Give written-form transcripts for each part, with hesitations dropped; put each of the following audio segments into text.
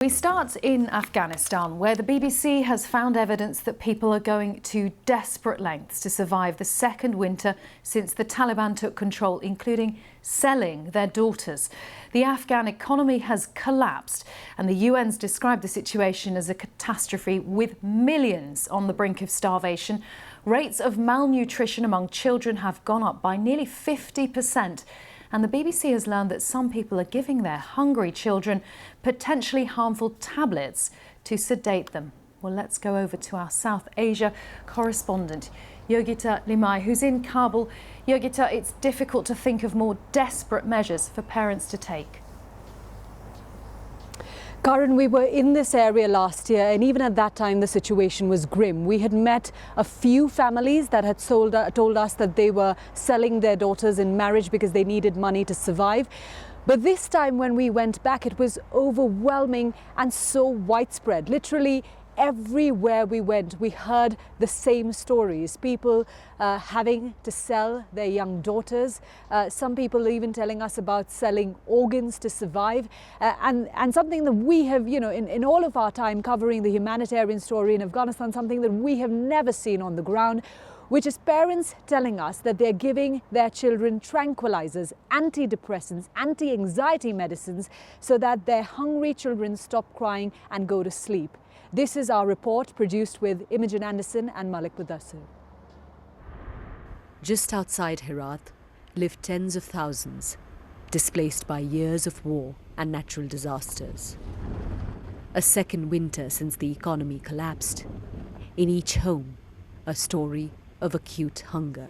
We start in Afghanistan, where the BBC has found evidence that people are going to desperate lengths to survive the second winter since the Taliban took control, including selling their daughters. The Afghan economy has collapsed, and the UN's described the situation as a catastrophe, with millions on the brink of starvation. Rates of malnutrition among children have gone up by nearly 50%. And the BBC has learned that some people are giving their hungry children potentially harmful tablets to sedate them. Well, let's go over to our South Asia correspondent, Yogita Limai, who's in Kabul. Yogita, it's difficult to think of more desperate measures for parents to take. Karan, we were in this area last year, and even at that time the situation was grim. We had met a few families that had told us that they were selling their daughters in marriage because they needed money to survive. But this time when we went back, it was overwhelming and so widespread. Literally everywhere we went, we heard the same stories. People having to sell their young daughters. Some people even telling us about selling organs to survive. And something that we have, in all of our time covering the humanitarian story in Afghanistan, something that we have never seen on the ground, which is parents telling us that they're giving their children tranquilizers, antidepressants, anti-anxiety medicines so that their hungry children stop crying and go to sleep. This is our report, produced with Imogen Anderson and Malik Mudassir. Just outside Herat live tens of thousands, displaced by years of war and natural disasters. A second winter since the economy collapsed. In each home, a story of acute hunger.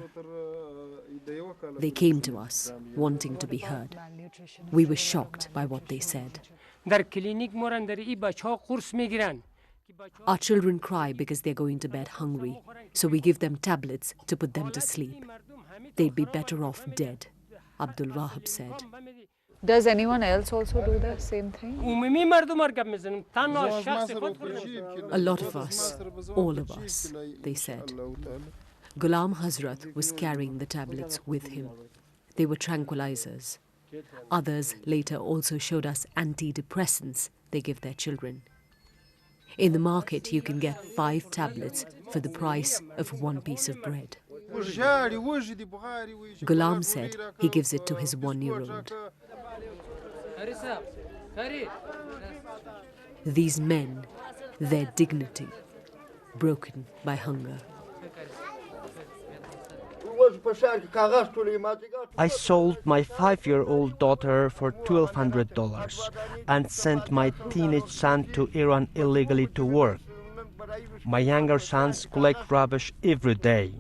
They came to us, wanting to be heard. We were shocked by what they said. Our children cry because they're going to bed hungry, so we give them tablets to put them to sleep. They'd be better off dead, Abdul Wahab said. Does anyone else also do the same thing? A lot of us, all of us, they said. Ghulam Hazrat was carrying the tablets with him. They were tranquilizers. Others later also showed us antidepressants they give their children. In the market, you can get 5 tablets for the price of 1 piece of bread. Ghulam said he gives it to his 1-year-old. These men, their dignity, broken by hunger. I sold my 5-year-old daughter for $1,200 and sent my teenage son to Iran illegally to work. My younger sons collect rubbish every day.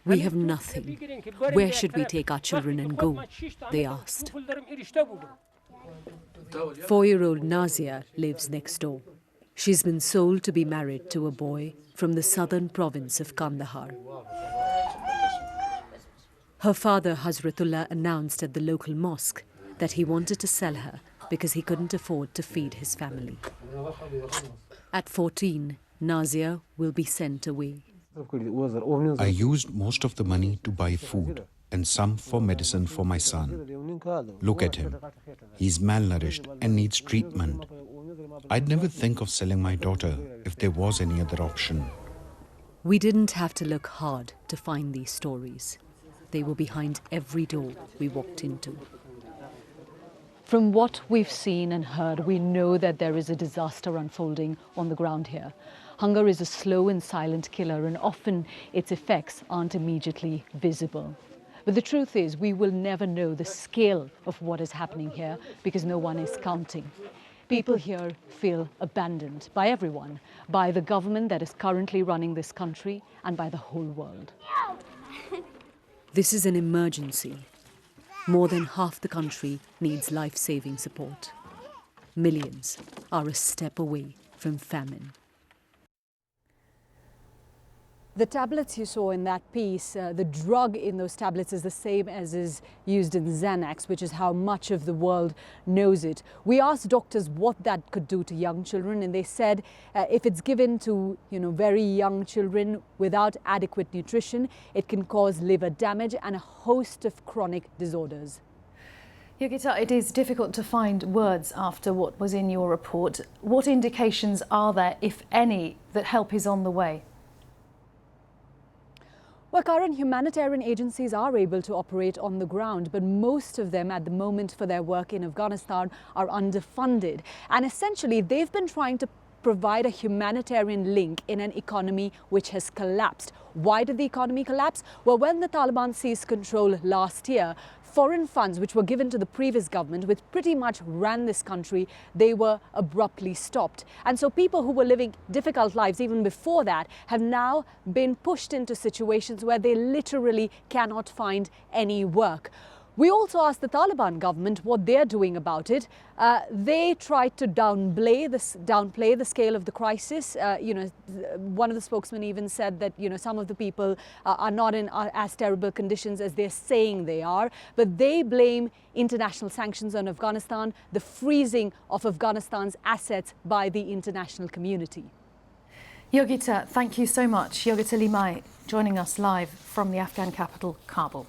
We have nothing. Where should we take our children and go? They asked. 4-year-old Nazia lives next door. She's been sold to be married to a boy from the southern province of Kandahar. Her father, Hazratullah, announced at the local mosque that he wanted to sell her because he couldn't afford to feed his family. At 14, Nazia will be sent away. I used most of the money to buy food and some for medicine for my son. Look at him. He's malnourished and needs treatment. I'd never think of selling my daughter if there was any other option. We didn't have to look hard to find these stories. They were behind every door we walked into. From what we've seen and heard, we know that there is a disaster unfolding on the ground here. Hunger is a slow and silent killer, and often its effects aren't immediately visible. But the truth is, we will never know the scale of what is happening here because no one is counting. People here feel abandoned by everyone, by the government that is currently running this country, and by the whole world. This is an emergency. More than half the country needs life-saving support. Millions are a step away from famine. The tablets you saw in that piece, the drug in those tablets is the same as is used in Xanax, which is how much of the world knows it. We asked doctors what that could do to young children, and they said if it's given to very young children without adequate nutrition, it can cause liver damage and a host of chronic disorders. Yogita, it is difficult to find words after what was in your report. What indications are there, if any, that help is on the way? Well, current humanitarian agencies are able to operate on the ground, but most of them at the moment for their work in Afghanistan are underfunded. And essentially, they've been trying to provide a humanitarian link in an economy which has collapsed. Why did the economy collapse? Well, when the Taliban seized control last year, foreign funds which were given to the previous government, which pretty much ran this country, they were abruptly stopped. And so people who were living difficult lives even before that have now been pushed into situations where they literally cannot find any work. We also asked the Taliban government what they're doing about it. They tried to downplay the scale of the crisis. One of the spokesmen even said that some of the people are not in as terrible conditions as they're saying they are. But they blame international sanctions on Afghanistan, the freezing of Afghanistan's assets by the international community. Yogita, thank you so much. Yogita Limai joining us live from the Afghan capital, Kabul.